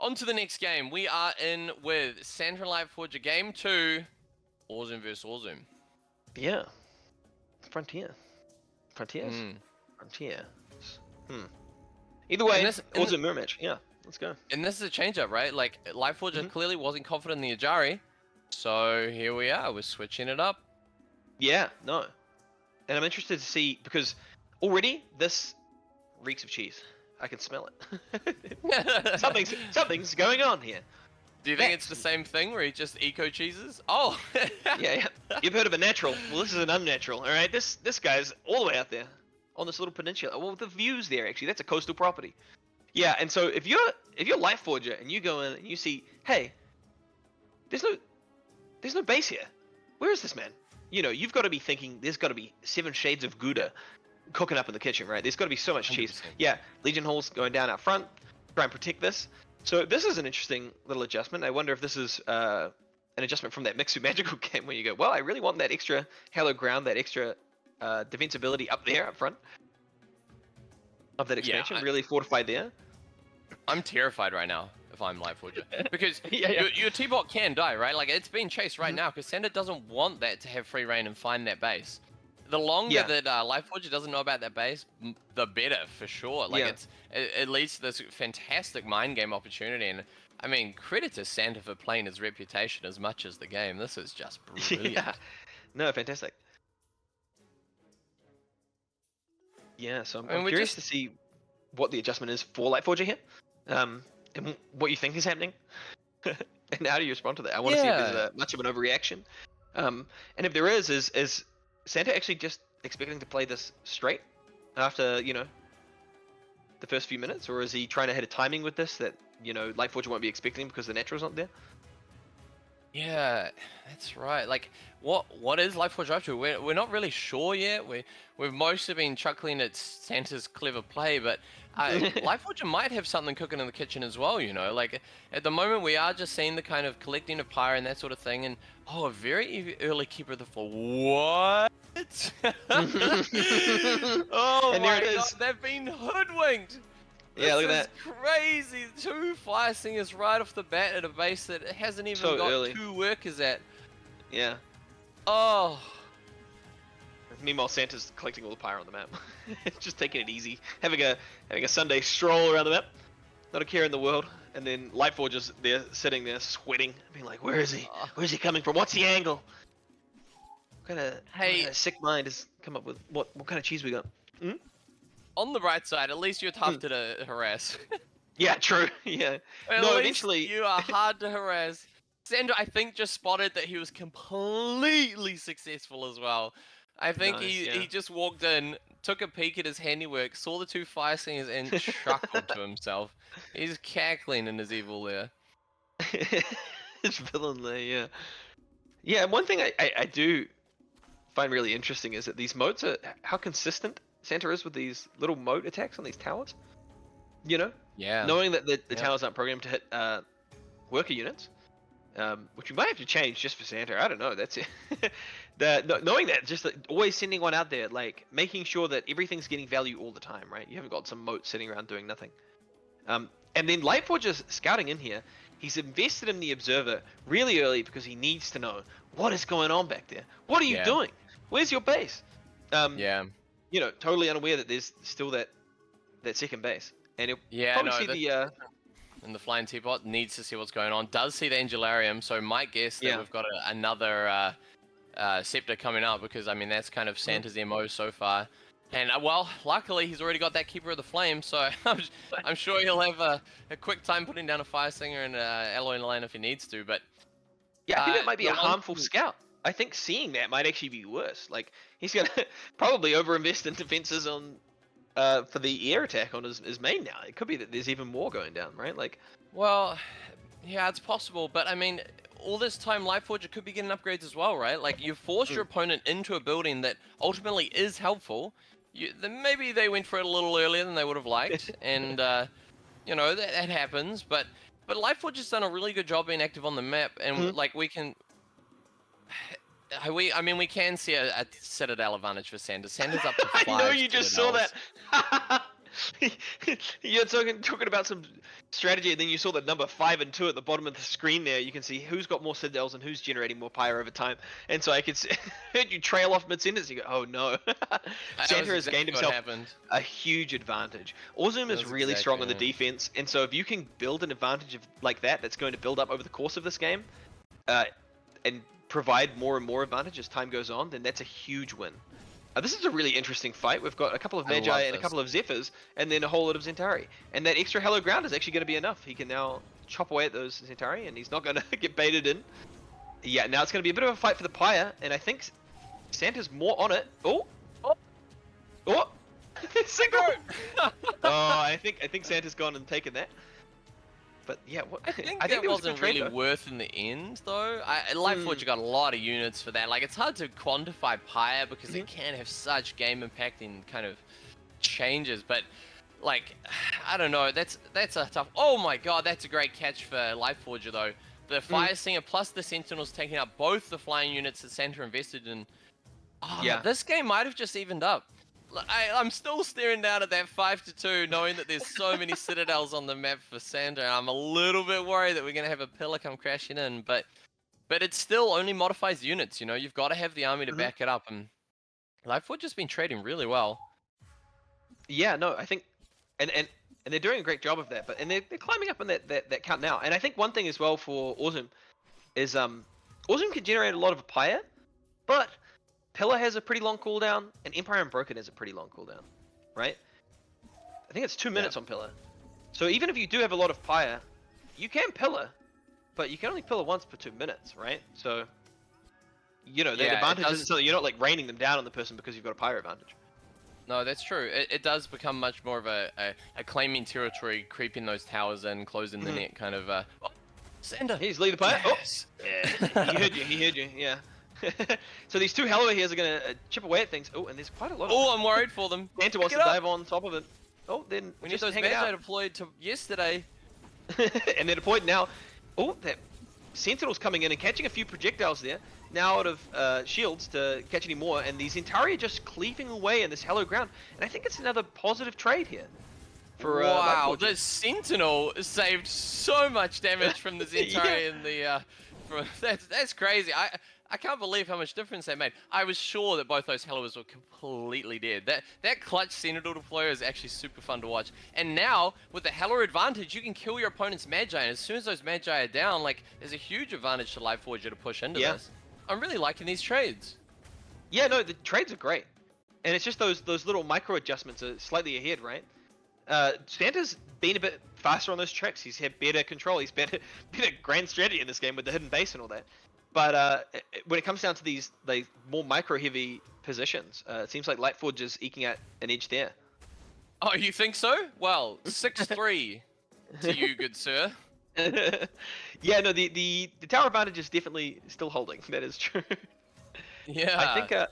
On to the next game. We are in with Santa and Lightforger Game 2. Auzoom vs. Auzoom. Yeah. Frontier. Frontiers? Frontier. Either way, Auzoom mirror match. Yeah, let's go. And this is a change-up, right? Like, Lightforger clearly wasn't confident in the Ajari. So here we are. We're switching it up. Yeah, no. And I'm interested to see, because already this reeks of cheese. I can smell it. something's going on here. Do you think it's the same thing where he just eco cheeses? Oh! yeah. You've heard of a natural. Well, this is an unnatural, alright? This guy's all the way out there. On this little peninsula. Well, the views there, actually. That's a coastal property. Yeah, and so if you're Lightforger and you go in and you see, hey, there's no base here. Where is this man? You know, you've got to be thinking there's got to be 7 shades of Gouda cooking up in the kitchen, right? There's got to be so much 100%. Cheese. Yeah, Legion Hall's going down out front, try and protect this. So this is an interesting little adjustment. I wonder if this is an adjustment from that Mixu Magical game where you go, well, I really want that extra Halo ground, that extra defensibility up there up front of that expansion, really fortified there. I'm terrified right now if I'm Lightforger because your T-bot can die, right? Like, it's being chased right now because Santa doesn't want that to have free reign and find that base. The longer that Lightforger doesn't know about that base, the better for sure. Like, it leads to this fantastic mind game opportunity. And I mean, credit to Santa for playing his reputation as much as the game. This is just brilliant. Yeah. No, fantastic. Yeah, so I'm curious to see what the adjustment is for Lightforger here, and what you think is happening, and how do you respond to that? I want to see if there's much of an overreaction, and if there is Santa actually just expecting to play this straight after, you know, the first few minutes, or is he trying to hit a timing with this that, you know, Lightforger won't be expecting because the natural's not there? Yeah, that's right. Like, what is Lightforger up to? We're not really sure yet. We've mostly been chuckling at Santa's clever play, but Lightforger might have something cooking in the kitchen as well, you know? Like, at the moment, we are just seeing the kind of collecting of Pyre and that sort of thing, and, a very early Keeper of the Floor. What? Oh and my god, they've been hoodwinked! Yeah, look at that. Crazy. 2 Fire Singers right off the bat at a base that hasn't even got 2 workers at. Yeah. Oh. Meanwhile, Santa's collecting all the Pyre on the map. Just taking it easy. Having a Sunday stroll around the map. Not a care in the world. And then Lightforger's there, sitting there, sweating. Being like, where is he? Where's he coming from? What's the angle? What kind of sick mind has come up with? What kind of cheese we got? On the bright side, at least you're tough to harass. Yeah, true. Yeah. Well, no, eventually you are hard to harass. Sandra, I think, just spotted that he was completely successful as well. I think he just walked in, took a peek at his handiwork, saw the 2 Fire Singers, and chuckled to himself. He's cackling in his evil there. It's villainly, yeah. Yeah, one thing I do find really interesting is that these moats are how consistent Santa is with these little moat attacks on these towers. You know? Yeah. Knowing that the towers aren't programmed to hit worker units, which we might have to change just for Santa. I don't know. That's it. Knowing that, just always sending one out there, like making sure that everything's getting value all the time, right? You haven't got some moat sitting around doing nothing. And then Lightforger's scouting in here. He's invested in the Observer really early because he needs to know what is going on back there. What are you doing? Where's your base? You know, totally unaware that there's still that second base. And he'll probably see the... And the Flying Teapot needs to see what's going on. Does see the Angelarium, so might guess that we've got another Scepter coming up, because, I mean, that's kind of Santa's MO so far. And, well, luckily he's already got that Keeper of the Flame, so I'm sure he'll have a quick time putting down a Fire Singer and Alloy Line if he needs to, but... Yeah, I think that might be a harmful scout. I think seeing that might actually be worse. Like, he's going to probably overinvest in defenses on... for the air attack on his main now. It could be that there's even more going down, right? Like, well, yeah, it's possible, but I mean, all this time Lightforger could be getting upgrades as well, right? Like, you force your opponent into a building that ultimately is helpful. Then maybe they went for it a little earlier than they would have liked, and you know, that happens. But Lightforger's done a really good job being active on the map, and like we can see a Citadel advantage for Sanders. Sanders up to 5. I know you just saw that. You're talking about some strategy, and then you saw the number 5 and 2 at the bottom of the screen there. You can see who's got more citadels and who's generating more pyre over time. And so I could see, heard you trail off mid-sentence. You go, oh no. Santa has gained himself a huge advantage. Orzum is really strong on the defense, and so if you can build an advantage like that, that's going to build up over the course of this game, and provide more and more advantage as time goes on, then that's a huge win. This is a really interesting fight. We've got a couple of Magi and a couple of Zephyrs, and then a whole lot of Zentari. And that extra Hello Ground is actually going to be enough. He can now chop away at those Zentari, and he's not going to get baited in. Yeah, now it's going to be a bit of a fight for the Pyre, and I think Santa's more on it. Oh! Oh! Oh! Single! Oh, I think Santa's gone and taken that. But yeah, I think that wasn't really worth in the end, though. LifeForge got a lot of units for that. Like, it's hard to quantify Pyre because it can have such game impacting kind of changes. But like, I don't know. That's a tough. Oh my god, that's a great catch for LifeForger though. The Fire Singer plus the Sentinels taking out both the flying units that Santa invested in. Oh, yeah, this game might have just evened up. I'm still staring down at that 5-2, knowing that there's so many citadels on the map for Santa, and I'm a little bit worried that we're gonna have a pillar come crashing in. But it still only modifies units. You know, you've got to have the army to back it up, and LifeForge has been trading really well. Yeah, no, I think, and they're doing a great job of that. But they're climbing up in that count now. And I think one thing as well for Orzum is Orzum can generate a lot of Pyre, but Pillar has a pretty long cooldown, and Empire Unbroken has a pretty long cooldown, right? I think it's 2 minutes on Pillar. So even if you do have a lot of Pyre, you can Pillar, but you can only Pillar once per 2 minutes, right? So, you know, the advantage isn't so that you're not like raining them down on the person because you've got a Pyre advantage. No, that's true. It does become much more of a claiming territory, creeping those towers in, closing the net kind of... Oh, Santa! He's lead the Pyre. Yes. Oh, yeah. He heard you, yeah. So these two Hello here's are going to chip away at things. Oh, and there's quite a lot of... Oh, I'm worried for them. Santa wants to dive on top of it. Oh, then we need those Magi deployed to yesterday. And they're deployed now. Oh, that Sentinel's coming in and catching a few projectiles there. Now out of shields to catch any more. And these Zentari are just cleaving away in this Hello Ground. And I think it's another positive trade here. For, wow, the Sentinel saved so much damage from the Zentari and the... That's crazy. I can't believe how much difference they made. I was sure that both those Hellos were completely dead. That clutch Sentinel deployer is actually super fun to watch. And now, with the Hello advantage, you can kill your opponent's Magi. And as soon as those Magi are down, like, there's a huge advantage to LifeForger to push into this. I'm really liking these trades. Yeah, no, the trades are great. And it's just those little micro adjustments are slightly ahead, right? Santa's been a bit faster on those tricks. He's had better control. He's better grand strategy in this game with the hidden base and all that. But when it comes down to these like more micro-heavy positions, it seems like LifeForge is eking out an edge there. Oh, you think so? Well, 6-3 to you, good sir. Yeah, no, the tower advantage is definitely still holding. That is true. Yeah. I think.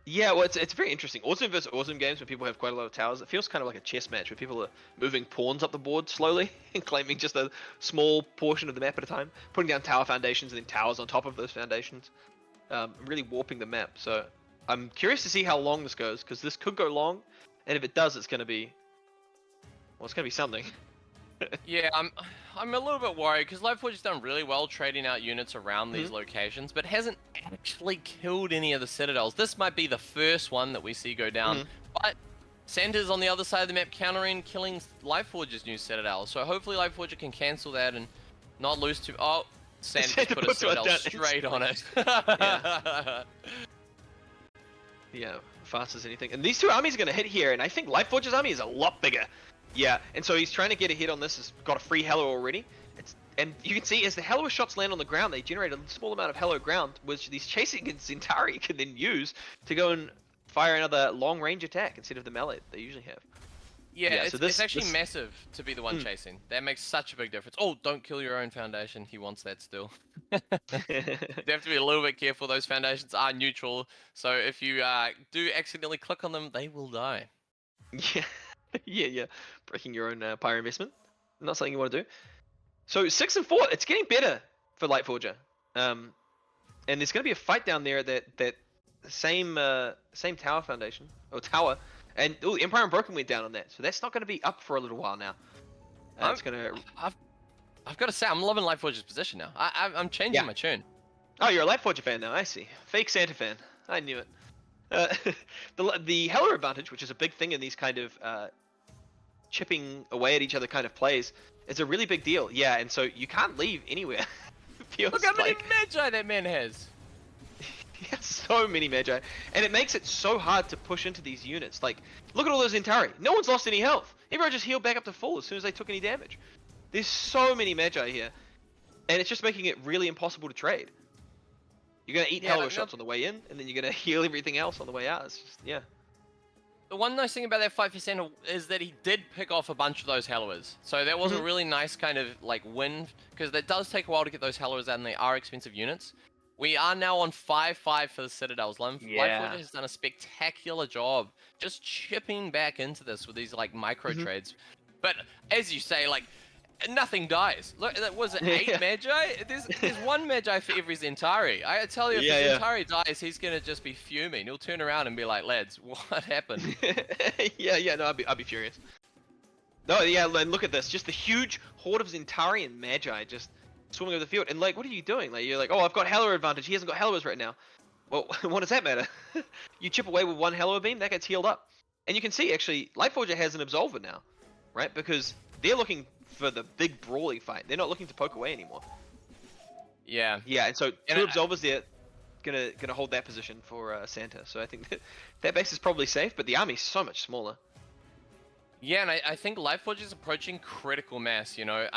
Yeah, well, it's very interesting. Orzum versus Orzum games when people have quite a lot of towers, it feels kind of like a chess match where people are moving pawns up the board slowly and claiming just a small portion of the map at a time, putting down tower foundations and then towers on top of those foundations, really warping the map. So I'm curious to see how long this goes, because this could go long, and if it does, it's going to be, well, it's going to be something. Yeah, I'm a little bit worried because LifeForge has done really well trading out units around these locations, but hasn't actually killed any of the citadels. This might be the first one that we see go down, but Santa's on the other side of the map countering, killing LifeForge's new citadel. So hopefully LifeForge can cancel that and not lose too... Oh, Santa just put a citadel straight on it. Yeah, fast as anything. And these two armies are going to hit here, and I think LifeForge's army is a lot bigger. Yeah, and so he's trying to get a hit on this. He's got a free Hello already. And you can see as the Hello shots land on the ground, they generate a small amount of Hello ground, which these chasing Zentari can then use to go and fire another long range attack instead of the melee they usually have. Yeah, it's actually massive to be the one chasing. That makes such a big difference. Oh, don't kill your own foundation. He wants that still. You have to be a little bit careful. Those foundations are neutral. So if you do accidentally click on them, they will die. Yeah. Yeah. Breaking your own Pyre investment. Not something you want to do. So 6 and 4, it's getting better for LifeForger. And there's going to be a fight down there at that same tower foundation, or tower. And Empire Unbroken went down on that, so that's not going to be up for a little while now. It's gonna. I've got to say, I'm loving Lifeforge's position now. I'm changing my tune. Oh, you're a Lifeforge fan now. I see. Fake Santa fan. I knew it. The Hella advantage, which is a big thing in these kind of chipping away at each other kind of plays, is a really big deal. Yeah, and so you can't leave anywhere. Look how many Magi that man has. He has so many Magi, and it makes it so hard to push into these units. Like, look at all those Zentari. No one's lost any health. Everyone just healed back up to full as soon as they took any damage. There's so many Magi here, and it's just making it really impossible to trade. You're gonna eat Halo shots on the way in, and then you're gonna heal everything else on the way out. It's just, yeah. The one nice thing about that fight for Santa is that he did pick off a bunch of those Hallows. So that was a really nice kind of like win, because that does take a while to get those Hallows out, and they are expensive units. We are now on 5-5 for the Citadels. Lifeforge has done a spectacular job just chipping back into this with these like micro trades. But as you say, like, nothing dies. Look, that was it 8 Magi? There's 1 Magi for every Zentari. I tell you, if the Zentari dies, he's gonna just be fuming. He'll turn around and be like, lads, what happened? No, I'd be furious. No, yeah, and look at this. Just the huge horde of Zentari and Magi just swimming over the field. And like, what are you doing? Like, you're like, oh, I've got Hello advantage. He hasn't got Hellos right now. Well, what does that matter? You chip away with 1 Hello beam, that gets healed up. And you can see, actually, Lifeforger has an Absolver now, right? Because they're looking for the big brawly fight. They're not looking to poke away anymore. Yeah, and so 2 Absolvers there gonna hold that position for Santa. So I think that base is probably safe, but the army's so much smaller. Yeah, and I think Lifeforge is approaching critical mass, you know.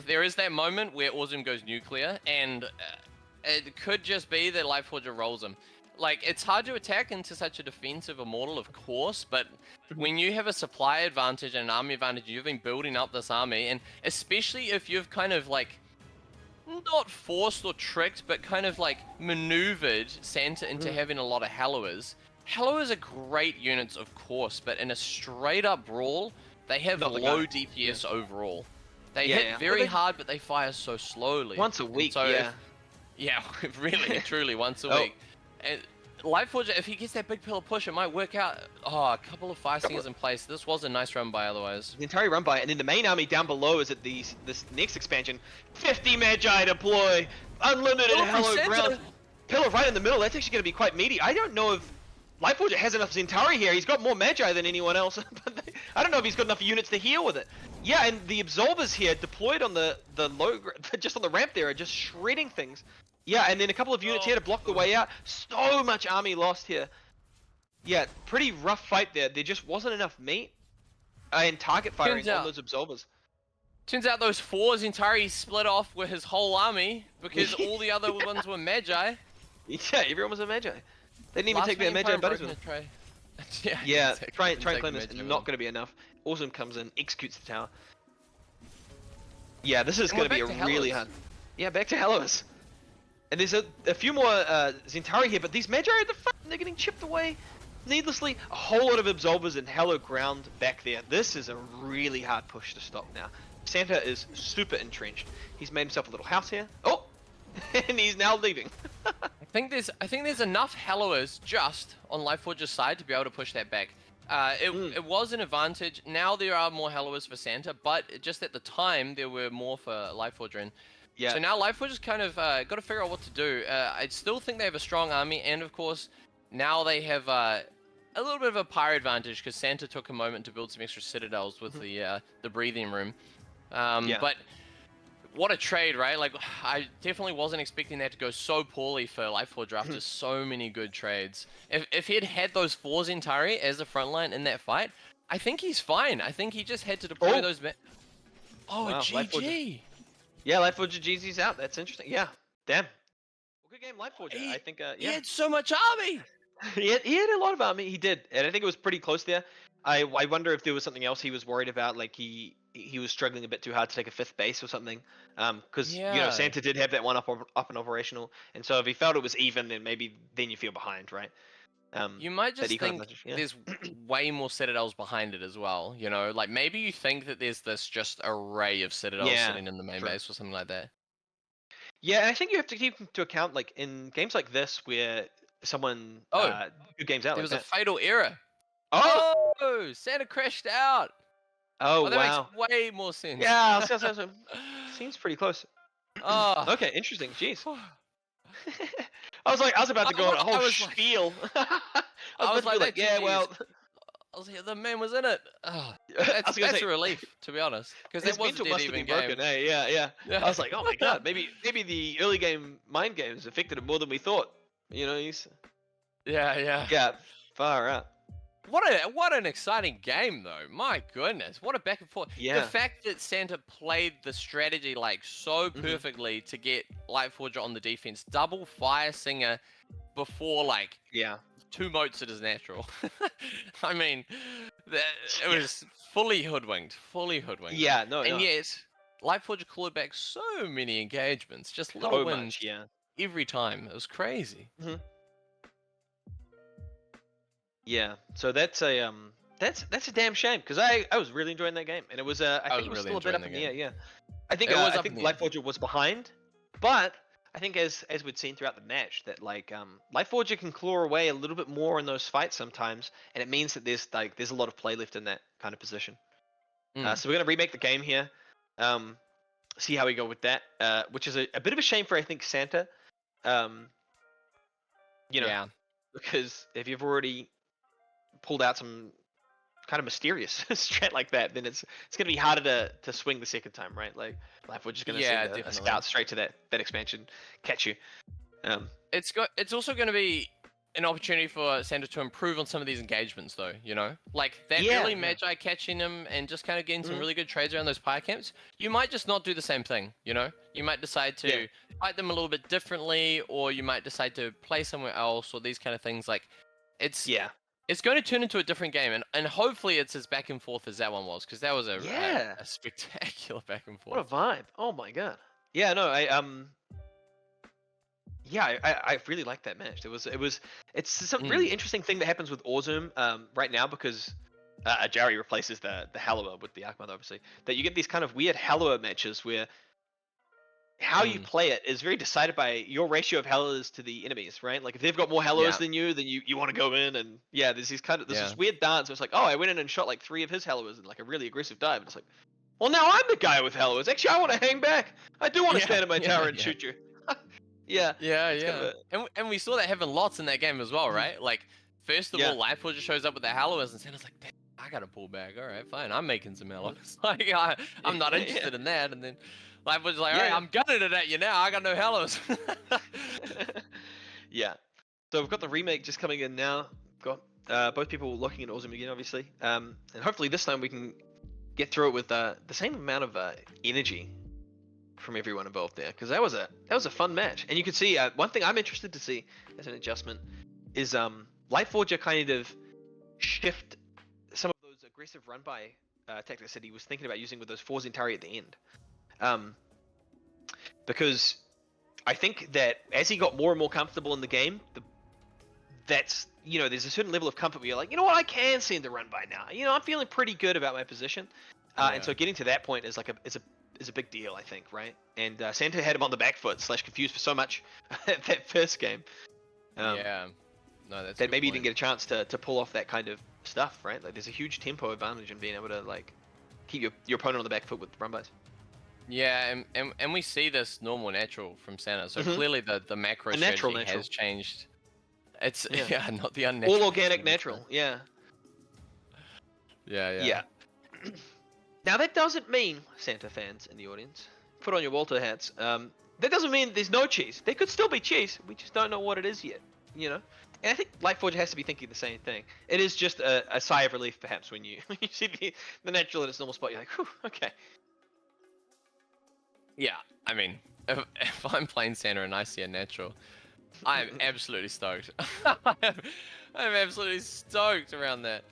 There is that moment where Autumn goes nuclear, and it could just be that Lifeforge rolls him. Like, it's hard to attack into such a defensive Immortal, of course, but when you have a supply advantage and an army advantage, you've been building up this army, and especially if you've kind of, like, not forced or tricked, but kind of, like, maneuvered Santa into having a lot of Hallowers. Hallowers are great units, of course, but in a straight-up brawl, they have low DPS overall. They hit very hard, but they fire so slowly. Once a week, yeah, really, truly, once a week. And Lifeforge, if he gets that big pillar push, it might work out. Oh, a couple of fire stingers in place. This was a nice run by otherwise. The entire run by, and then the main army down below is at this next expansion. 50 Magi deploy, unlimited Hello ground. Pillar right in the middle, that's actually going to be quite meaty. I don't know if Lifeforge has enough Zentari here. He's got more Magi than anyone else, but I don't know if he's got enough units to heal with it. Yeah, and the Absolvers here deployed on the low, just on the ramp there, are just shredding things. Yeah, and then a couple of units here to block the way out. So much army lost here. Yeah, pretty rough fight there. There just wasn't enough meat and target firing on those Absolvers. Turns out those 4 Zentari split off with his whole army because all the other ones were Magi. Yeah, everyone was a Magi. They didn't even take their Magi buddies with them. Yeah, try and claim this. Not going to be enough. Awesome comes in, executes the tower. Yeah, this is going to be a really hard. Yeah, back to Hellos. And there's a few more Zentari here, but these Magi are at the front, and they're getting chipped away needlessly. A whole lot of Absolvers and Hello ground back there. This is a really hard push to stop now. Santa is super entrenched. He's made himself a little house here. Oh, and he's now leaving. I think there's enough Hallowers just on Lifeforge's side to be able to push that back. It was an advantage. Now there are more Hallowers for Santa, but just at the time there were more for Lifeforge. And so now Lifeforge has kind of got to figure out what to do. I still think they have a strong army, and of course now they have a little bit of a Pyre advantage because Santa took a moment to build some extra citadels with the breathing room. But what a trade, right? Like, I definitely wasn't expecting that to go so poorly for Lifeforge after so many good trades. If he had had those 4 Zentari as a front line in that fight, I think he's fine. I think he just had to deploy those... wow, GG! Yeah, Lifeforge GG's out. That's interesting. Yeah, damn. Well, good game, Lifeforge. I think, He had so much army! he had a lot of army. He did, and I think it was pretty close there. I wonder if there was something else he was worried about, like he was struggling a bit too hard to take a 5th base or something. Because you know, Santa did have that one up and operational, and so if he felt it was even, then maybe you feel behind, right? You might just think there's way more citadels behind it as well. You know, like maybe you think that there's this just array of citadels sitting in the main base or something like that. Yeah, and I think you have to keep into account, like in games like this where someone who games out. There was a fatal error. Oh, Santa crashed out. Oh, Oh, that wow. makes way more sense. Yeah, seems pretty close. Oh. Okay, interesting. Jeez. I was about to go on a whole spiel. I was I about was to be like, like, that yeah, GG is. well, I was like, the man was in it. Oh, I was gonna that's say a relief, to be honest, because his that was a mental dead must have even been broken. game. Hey, yeah, yeah. Yeah. I was like, oh my god, maybe the early game mind games affected him more than we thought. You know, Yeah. yeah, far out. What an exciting game though. My goodness, what a back and forth. The Yeah. fact that Santa played the strategy like so Mhm. perfectly to get Lightforger on the defense, double Fire Singer before like Yeah. 2 motes at his natural. I mean, it Yeah. was fully hoodwinked. Yeah, no, And no. yet, Lightforger clawed back so many engagements, just little So wins much, yeah. every time. It was crazy. Mhm. Yeah. So that's a damn shame because I was really enjoying that game and it was I I think was it was really still a bit enjoying up in the the air. game. Yeah. I think It was I up think in the air. Lightforger was behind, but I think as we'd seen throughout the match that like Lightforger can claw away a little bit more in those fights sometimes, and it means that there's a lot of play left in that kind of position. Mm. So we're gonna remake the game here, see how we go with that, which is a bit of a shame for I think Santa, um, you know, Yeah. because if you've already pulled out some kind of mysterious strat like that, then it's gonna be harder to swing the second time, right? Like we're just gonna Yeah, send a definitely. scout straight to that expansion, catch you. It's also going to be an opportunity for Santa to improve on some of these engagements, though. You know, like that Yeah, early yeah. Magi catching him and just kind of getting some Mhm. really good trades around those Pyre camps. You might just not do the same thing. You know, you might decide to Yeah. fight them a little bit differently, or you might decide to play somewhere else, or these kind of things. Like, Yeah. it's going to turn into a different game, and hopefully it's as back and forth as that one was, because that was Yeah. a spectacular back and What a forth. vibe. Oh my god. Yeah, no, I really like that match. It's some really interesting thing that happens with Orzum right now because Ajari replaces the Hallower with the Akmother, obviously. That you get these kind of weird Hallower matches where how you play it is very decided by your ratio of Hallowers to the enemies, right? Like if they've got more Hallowers than you, then you want to go in and yeah, there's this weird dance where it's like, oh, I went in and shot like 3 of his Hallowers in like a really aggressive dive. And it's like, well, now I'm the guy with Hallowers. Actually, I want to hang back. I do want to stand in my tower and shoot you. Yeah. Yeah. And we saw that happen lots in that game as well, right? Like, first of all, Lightfall just shows up with the Hallows and Santa's like, damn, I gotta pull back. All right, fine. I'm making some Hallows. Like, I'm not interested in that. And then Lightfall's like, all right, I'm gunning it at you now. I got no Hallows. Yeah. So we've got the remake just coming in now. Got both people looking at Orzum again, obviously. And hopefully this time we can get through it with the same amount of energy from everyone involved there, because that was a fun match. And you can see one thing I'm interested to see as an adjustment is Lightforger kind of shift some of those aggressive run by tactics that he was thinking about using with those 4 Zentari at the end, because I think that as he got more and more comfortable in the game, that's there's a certain level of comfort where you're like, you know what, I can send the run by now. I'm feeling pretty good about my position, and so getting to that point is like is a big deal, I think, right? And Santa had him on the back foot / confused for so much that first game. Yeah, no, that's that maybe he didn't get a chance to pull off that kind of stuff, right? Like there's a huge tempo advantage in being able to like keep your opponent on the back foot with run bys. Yeah, and we see this normal natural from Santa, so clearly the macro natural strategy has changed. It's not the unnatural. All organic natural, yeah. Yeah. Now that doesn't mean, Santa fans in the audience, put on your Walter hats. That doesn't mean there's no cheese. There could still be cheese. We just don't know what it is yet. And I think Lightforger has to be thinking the same thing. It is just a sigh of relief, perhaps, when you see the natural in its normal spot. You're like, whew, okay. Yeah, I mean, if I'm playing Santa and I see a natural, I'm absolutely stoked. I'm absolutely stoked around that.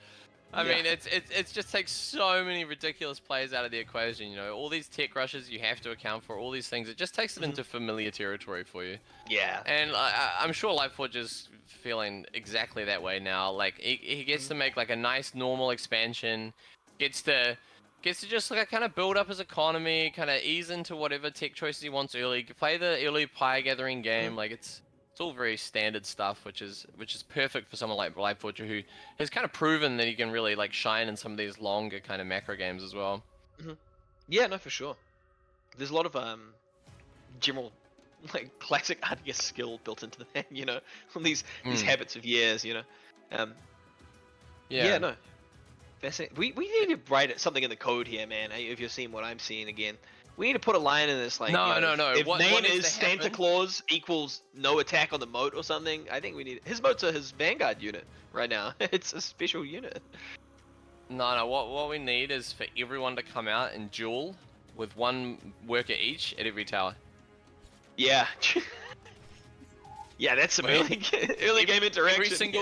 I mean, it just takes so many ridiculous plays out of the equation. All these tech rushes you have to account for, all these things. It just takes it into familiar territory for you. Yeah. And I'm sure Lightforger's feeling exactly that way now. Like he gets to make like a nice normal expansion, gets to just like kind of build up his economy, kind of ease into whatever tech choices he wants early, play the early Pyre gathering game. Like it's It's all very standard stuff, which is perfect for someone like LifeForger, who has kind of proven that he can really like shine in some of these longer kind of macro games as well. Yeah, no, for sure. There's a lot of general like classic RTS skill built into the man, you know, these habits of years, you know. Yeah, no. Fascinating. We need to write something in the code here, man. If you're seeing what I'm seeing again, we need to put a line in this, like, no. If what name needs is to Santa happen? Claus equals no attack on the moat or something, I think we need his moats are his Vanguard unit right now. It's a special unit. No. What we need is for everyone to come out and duel with one worker each at every tower. Yeah. Yeah, that's some early game interaction.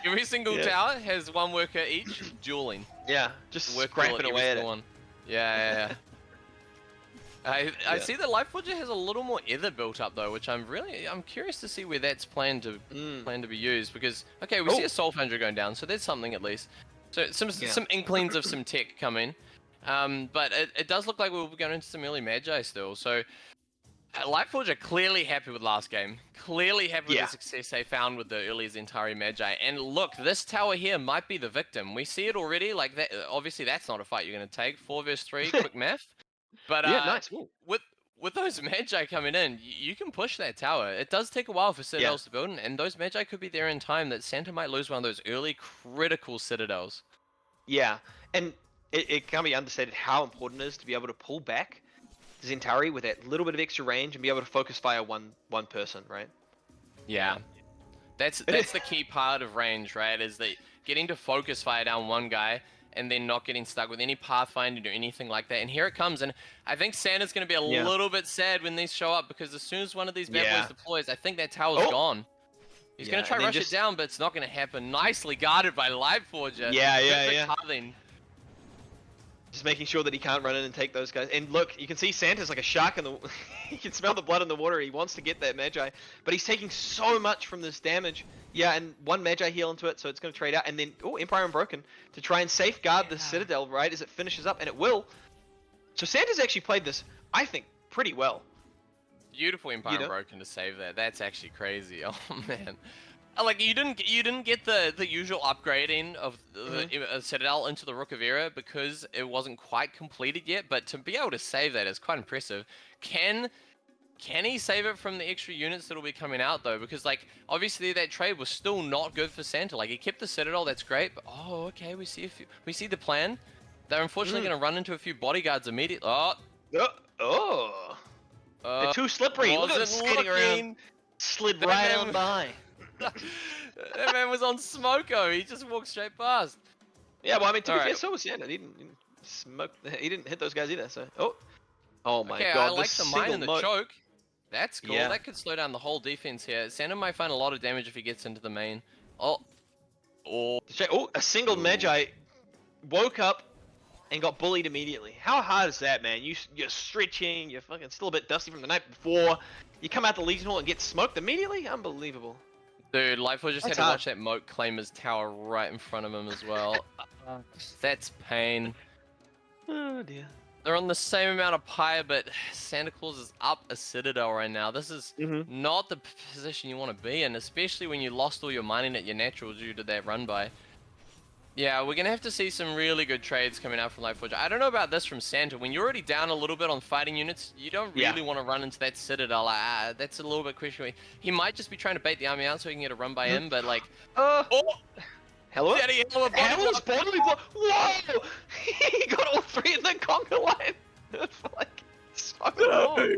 Every single tower has one worker each dueling. Yeah, just scrapping away at it. One. Yeah. I see that LifeForger has a little more ether built up though, which I'm curious to see where that's planned to be used, because we see a Soul Foundry going down, so there's something at least. So some inklings of some tech coming, but it does look like we'll be going into some early Magi still. So LifeForger clearly happy with last game, clearly happy with the success they found with the early Zentari Magi, and look, this tower here might be the victim. We see it already, like that. Obviously, that's not a fight you're going to take. 4 versus 3, quick math. But nice. With those Magi coming in, you can push that tower. It does take a while for Citadels to build, and those Magi could be there in time that Santa might lose one of those early critical Citadels. Yeah, and it can't be understated how important it is to be able to pull back Zentari with that little bit of extra range and be able to focus fire one person, right? Yeah. That's the key part of range, right? Is that getting to focus fire down one guy and then not getting stuck with any pathfinding or anything like that. And here it comes, and I think Santa's going to be a little bit sad when these show up, because as soon as one of these bad boys deploys, I think that tower's gone. He's going to try to rush it down, but it's not going to happen. Nicely guarded by LifeForger. Yeah. Pathing. Just making sure that he can't run in and take those guys. And look, you can see Santa's like a shark in the... You can smell the blood in the water. He wants to get that Magi, but he's taking so much from this damage. Yeah, and one Magi heal into it, so it's going to trade out. And then, Empire Unbroken to try and safeguard the Citadel, right, as it finishes up, and it will. So Santa's actually played this, I think, pretty well. Beautiful Empire Unbroken to save that. That's actually crazy. Oh, man. Like, you didn't get the usual upgrading of the Citadel into the Rook of Era because it wasn't quite completed yet, but to be able to save that is quite impressive. Can he save it from the extra units that'll be coming out though? Because like obviously that trade was still not good for Santa. Like he kept the Citadel, that's great, but we see the plan. They're unfortunately going to run into a few bodyguards immediately. They're too slippery. Look at them skating around. Slid right on by. That man was on Smoko. He just walked straight past. Yeah, well, I mean, to be fair, so was Santa. He didn't hit those guys either. So, oh my god! I like the mine and the choke. That's cool. Yeah. That could slow down the whole defense here. Santa might find a lot of damage if he gets into the main. A single Magi woke up and got bullied immediately. How hard is that, man? You're stretching. You're fucking still a bit dusty from the night before. You come out the Legion Hall and get smoked immediately? Unbelievable. Dude, LifeForger just had to watch that moat claim his tower right in front of him as well. That's pain. Oh dear. They're on the same amount of Pyre, but Santa Claus is up a Citadel right now. This is not the position you want to be in, especially when you lost all your mining at your natural due to that run by. Yeah, we're going to have to see some really good trades coming out from LifeForger. I don't know about this from Santa. When you're already down a little bit on fighting units, you don't really want to run into that Citadel. That's a little bit questionable. He might just be trying to bait the army out so he can get a run by him, but like... Hello? Daddy, Hell's bodily blow! Whoa! He got all three in the conga line! Like, so long.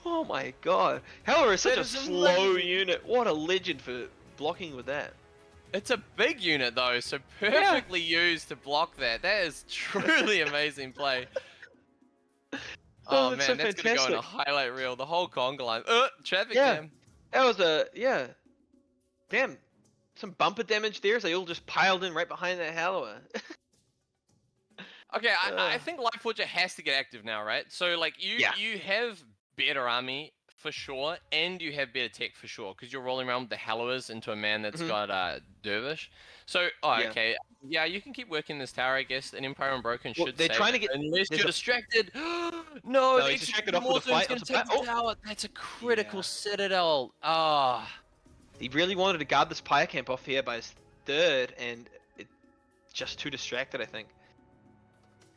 Oh my god. Heller is such a slow unit. What a legend for blocking with that. It's a big unit though, so perfectly used to block that. That is truly amazing play. Oh man, so that's gonna go in a highlight reel. The whole conga line. Traffic jam. That was damn. Some bumper damage there, so they all just piled in right behind that Hallower. Okay, I think LifeForger has to get active now, right? So like you have better army, for sure, and you have better tech for sure, because you're rolling around with the Hallowers into a man that's got Dervish. So, okay, yeah, you can keep working this tower, I guess. An Empire Unbroken should they're save trying it, to get unless you're distracted. No, the he's distracted Executed off with a fight. Immortal's gonna take the tower. That's a critical citadel. He really wanted to guard this Pyre camp off here by his third, and it just too distracted, I think.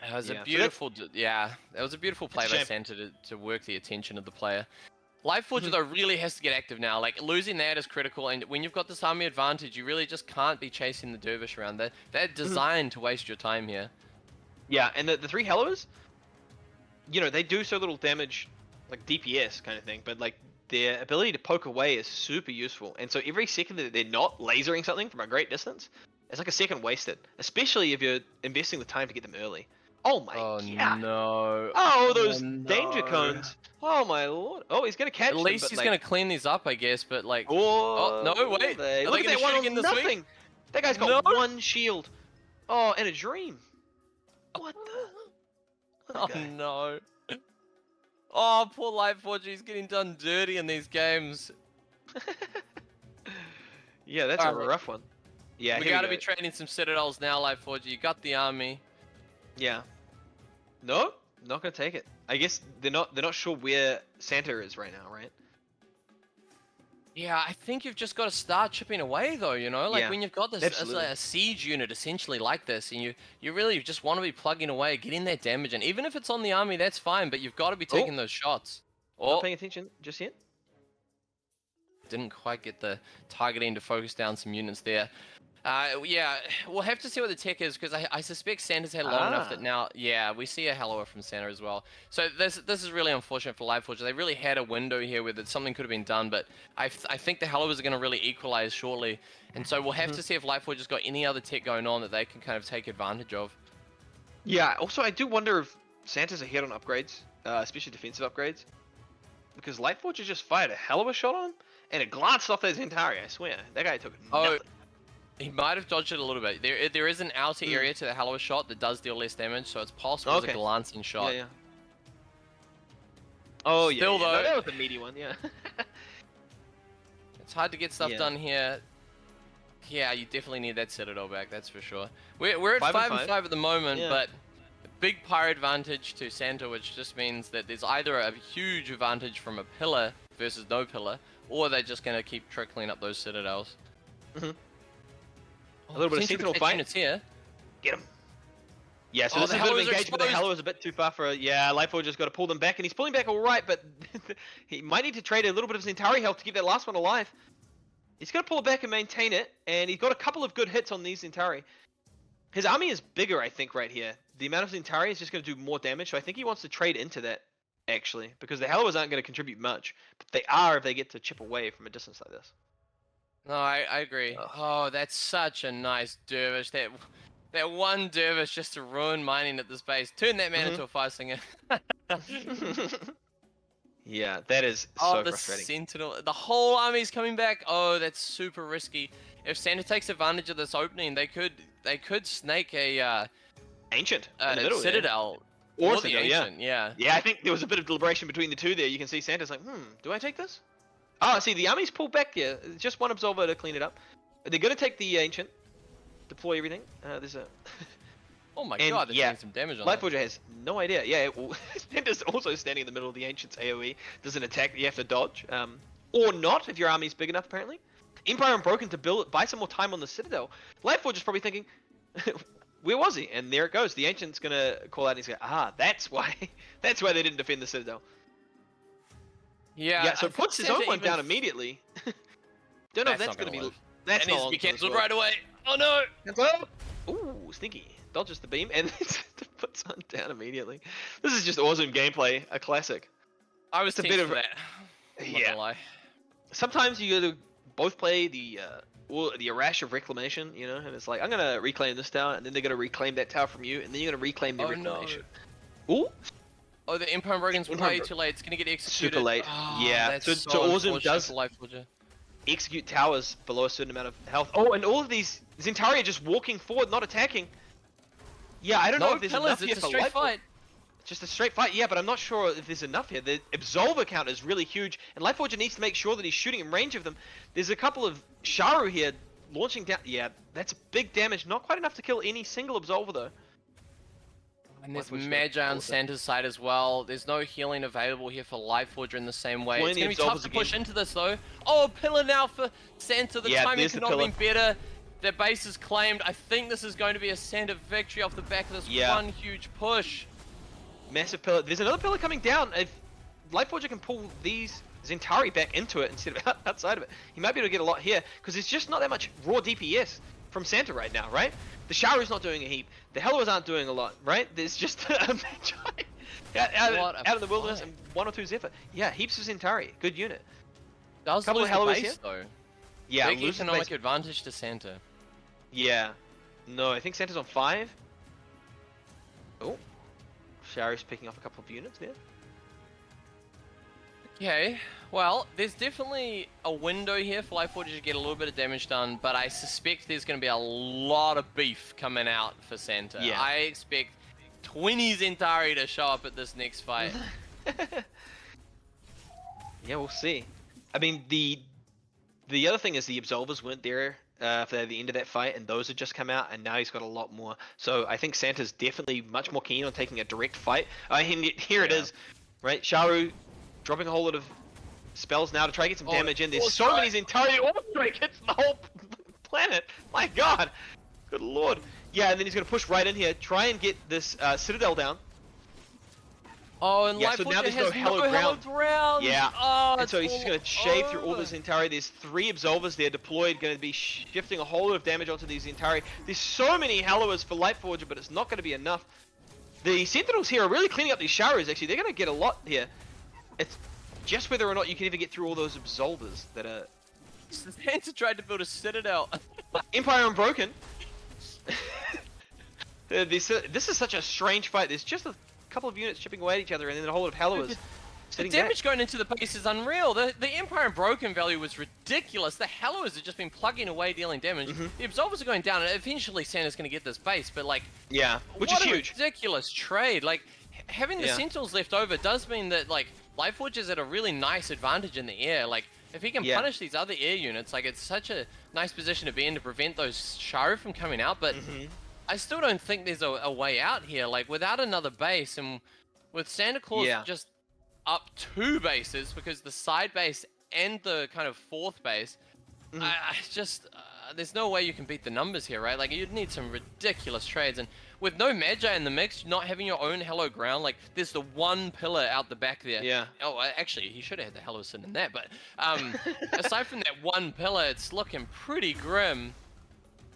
It was a beautiful, that was a beautiful play by Santa to work the attention of the player. Lifeforger though really has to get active now. Like losing that is critical, and when you've got this army advantage, you really just can't be chasing the Dervish around. They're designed to waste your time here. Yeah, and the 3 Hallowers, you know, they do so little damage, like DPS kind of thing, but like their ability to poke away is super useful. And so every second that they're not lasering something from a great distance, it's like a second wasted, especially if you're investing the time to get them early. Oh my god. No. Oh, those danger cones. Oh my lord. Oh, he's gonna catch them. At least he's gonna clean these up, I guess, but like... Oh, no, wait. Look at that one on nothing. That guy's got one shield. Oh, and a dream. What the... Oh no. Oh, poor Lifeforger, he's getting done dirty in these games. Yeah, that's a rough one. Yeah, we gotta be trading some citadels now, Lifeforger. You got the army. Yeah. No, not gonna take it. I guess they're not sure where Santa is right now, right? Yeah, I think you've just got to start chipping away, though. You know, like when you've got this as a siege unit essentially like this, and you really just want to be plugging away, getting that damage, and even if it's on the army, that's fine. But you've got to be taking those shots. Not paying attention just yet. Didn't quite get the targeting to focus down some units there. Yeah, we'll have to see what the tech is, because I suspect Santa's had long enough that now, we see a Hallower from Santa as well. So this is really unfortunate for Lifeforger. They really had a window here where something could have been done, but I think the Hallowers are going to really equalize shortly. And so we'll have to see if Lifeforger's got any other tech going on that they can kind of take advantage of. Yeah, also I do wonder if Santa's ahead on upgrades, especially defensive upgrades. Because Lifeforger just fired a hell of a shot on him, and it glanced off that Zentari, I swear. That guy took nothing. He might have dodged it a little bit. There is an outer area to the Hallower shot that does deal less damage, so it's possible it's a glancing shot. Yeah. Oh, Still, though, no, that was a meaty one, yeah. It's hard to get stuff done here. Yeah, you definitely need that Citadel back, that's for sure. We're at 5-5 at the moment, but big Pyre advantage to Santa, which just means that there's either a huge advantage from a pillar versus no pillar, or they're just going to keep trickling up those Citadels. A little bit of Sentinel fight. Units here. Get him. Yeah, so this is a bit of engagement. The Hallow is a bit too far for Lifeforger just got to pull them back, and he's pulling back all right, but he might need to trade a little bit of Zentari health to keep that last one alive. He's going to pull it back and maintain it, and he's got a couple of good hits on these Zentari. His army is bigger, I think, right here. The amount of Zentari is just going to do more damage, so I think he wants to trade into that, actually, because the Hallowers aren't going to contribute much, but they are if they get to chip away from a distance like this. No, I agree. Oh, that's such a nice Dervish. That one Dervish just to ruin mining at this base. Turn that man into a fire singer. Yeah, that is so frustrating. Sentinel. The whole army's coming back. Oh, that's super risky. If Santa takes advantage of this opening, they could snake a Ancient in the middle, Citadel. Or the Ancient, yeah. Yeah, I think there was a bit of deliberation between the two there. You can see Santa's like, do I take this? Oh, see, the army's pulled back here. Just one Absolver to clean it up. They're going to take the Ancient, deploy everything. There's a... Oh my god, they're doing some damage on Lifeforger has no idea. Yeah, Santa's also standing in the middle of the Ancient's AoE. There's an attack that you have to dodge. Or not, if your army's big enough, apparently. Empire Unbroken to buy some more time on the Citadel. Lifeforger's probably thinking, where was he? And there it goes. The Ancient's going to call out and he's going, that's why they didn't defend the Citadel. Yeah, so puts his own one down immediately. Don't know if that's going to be... That needs to be cancelled right away. Oh no! Ooh, stinky. Dodges the beam and puts on down immediately. This is just awesome gameplay. A classic. I was a bit of that. Yeah. Sometimes you got to both play the Arash of Reclamation, you know, and it's like, I'm going to reclaim this tower, and then they're going to reclaim that tower from you, and then you're going to reclaim the Reclamation. No. Ooh! Oh, the Empire Unbroken's way too late. It's going to get executed. Super late. Yeah. So Awesome does execute towers below a certain amount of health. Oh, and all of these Zentari are just walking forward, not attacking. Yeah, I don't know if there's enough here for Lifeforger. just a straight fight. Yeah, but I'm not sure if there's enough here. The Absolver count is really huge, and Lifeforger needs to make sure that he's shooting in range of them. There's a couple of Sharu here launching down. Yeah, that's big damage. Not quite enough to kill any single Absolver, though. And there's Magi on Santa's side as well. There's no healing available here for Lifeforger in the same way. It's going to be tough to push into this, though. Oh, pillar now for Santa. The timing could not have been better. Their base is claimed. I think this is going to be a Santa victory off the back of this one huge push. Massive pillar. There's another pillar coming down. If Lifeforger can pull these Zentari back into it instead of outside of it, he might be able to get a lot here, because there's just not that much raw DPS from Santa right now, right? The Sharu's not doing a heap. The Hellas aren't doing a lot, right? There's just a Magi out of the wilderness and 1 or 2 Zephyr. Yeah, heaps of Zentari. Good unit. Does lose the base, though. Yeah, big economic advantage to Santa. Yeah. No, I think Santa's on 5. Oh. Sharu's picking off a couple of units there. Okay, well, there's definitely a window here for Lifeforger to get a little bit of damage done, but I suspect there's going to be a lot of beef coming out for Santa. Yeah. I expect 20 Zentari to show up at this next fight. Yeah, we'll see. I mean, the other thing is the Absolvers weren't there for the end of that fight, and those had just come out, and now he's got a lot more. So I think Santa's definitely much more keen on taking a direct fight. Here it is, right? Sharu dropping a whole lot of spells now to try to get some damage in. There's so many Zentari. Strike hits the whole planet. My God, good lord. Yeah, and then he's gonna push right in here, try and get this Citadel down. Oh, and so now there's no hallowed ground. Yeah, and so he's just going to shave through all the Zentari. There's 3 Absolvers there deployed, going to be shifting a whole lot of damage onto these Zentari. There's so many Hallowers for Lifeforger, but it's not going to be enough. The Sentinels here are really cleaning up these Sharus, actually. They're going to get a lot here. It's just whether or not you can even get through all those Absolvers that are... Santa tried to build a Citadel. Empire Unbroken. This is such a strange fight. There's just a couple of units chipping away at each other, and then a whole lot of Hallowers. The damage going into the base is unreal. The Empire Unbroken value was ridiculous. The Hallowers have just been plugging away, dealing damage. The Absolvers are going down, and eventually Santa's going to get this base. But like, which is huge. Ridiculous trade. Like, having the Sentinels left over does mean that like Lifeforger's at a really nice advantage in the air. Like, if he can punish these other air units, like it's such a nice position to be in to prevent those Sharu from coming out. But I still don't think there's a way out here. Like, without another base, and with Santa Claus just up 2 bases, because the side base and the kind of 4th base, I just there's no way you can beat the numbers here, right? Like, you'd need some ridiculous trades, and with no Magi in the mix, not having your own Hello Ground, like there's the 1 pillar out the back there. Oh, actually, he should have had the Hello sitting in that, but aside from that 1 pillar, it's looking pretty grim.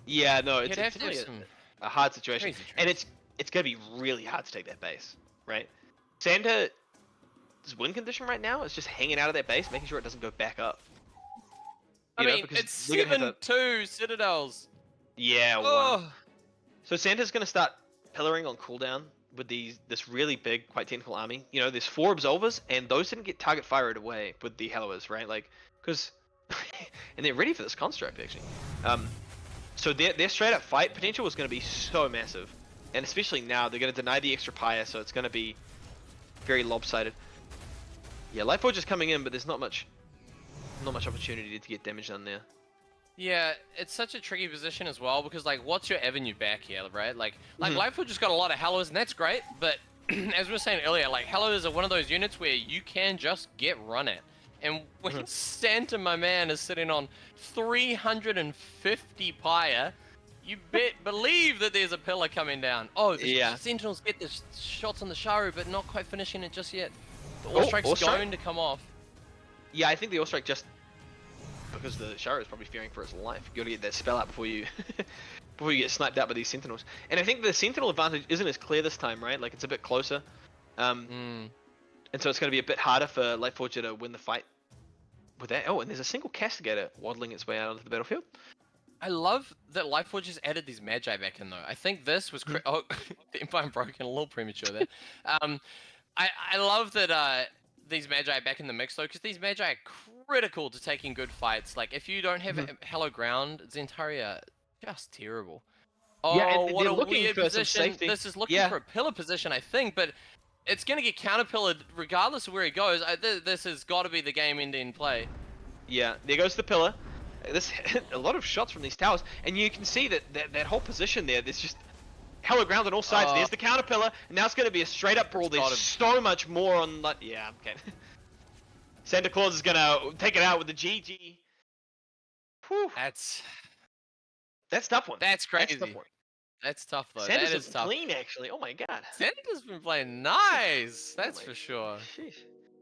Yeah, no, it's definitely a hard situation, and it's gonna be really hard to take that base, right? Santa's win condition right now is just hanging out of that base, making sure it doesn't go back up. I mean, it's 7-2 Citadels. Yeah, wow. So Santa's gonna start pillaring on cooldown with this really big, quite technical army. You know, there's 4 Absolvers, and those didn't get target fired away with the Hallowers, right? Like, because and they're ready for this construct actually. So their straight up fight potential is going to be so massive, and especially now they're going to deny the extra Pyre, so it's going to be very lopsided. Yeah, Lifeforger's coming in, but there's not much opportunity to get damage done there. Yeah, it's such a tricky position as well, because like, what's your avenue back here, right? Like Lifeforger's got a lot of Hallows, and that's great, but as we were saying earlier, like Hallows are one of those units where you can just get run at. And when Santa, my man, is sitting on 350 Pyre, you believe that there's a pillar coming down. Oh, the Sentinels get the shots on the Sharu, but not quite finishing it just yet. The Allstrike's going to come off. Yeah, I think the Allstrike just... because the Sharu is probably fearing for his life. You gotta get that spell out before you... before you get sniped out by these Sentinels. And I think the Sentinel advantage isn't as clear this time, right? Like, it's a bit closer. And so it's going to be a bit harder for Lifeforger to win the fight with that. Oh, and there's a single Castigator waddling its way out onto the battlefield. I love that Lifeforger's added these Magi back in, though. I think this was... oh, the Empire Unbroken, a little premature there. I love that these Magi back in the mix, though, because these Magi are critical to taking good fights. Like, if you don't have a Hello Ground, Zentari are just terrible. Oh, what a weird position. This is looking for a pillar position, I think, but It's gonna get counterpillared regardless of where he goes. This has got to be the game-ending play. Yeah, there goes the pillar. This a lot of shots from these towers, and you can see that whole position there. There's just hella ground on all sides. There's the counter pillar, and now it's going to be a straight up brawl. There's so much more on that. Yeah, okay. Santa Claus is gonna take it out with the GG. Whew. That's tough one. That's crazy. That's tough though. Santa's that is tough. clean actually. Oh my god. Santa's been playing nice. That's for sure. Sheesh.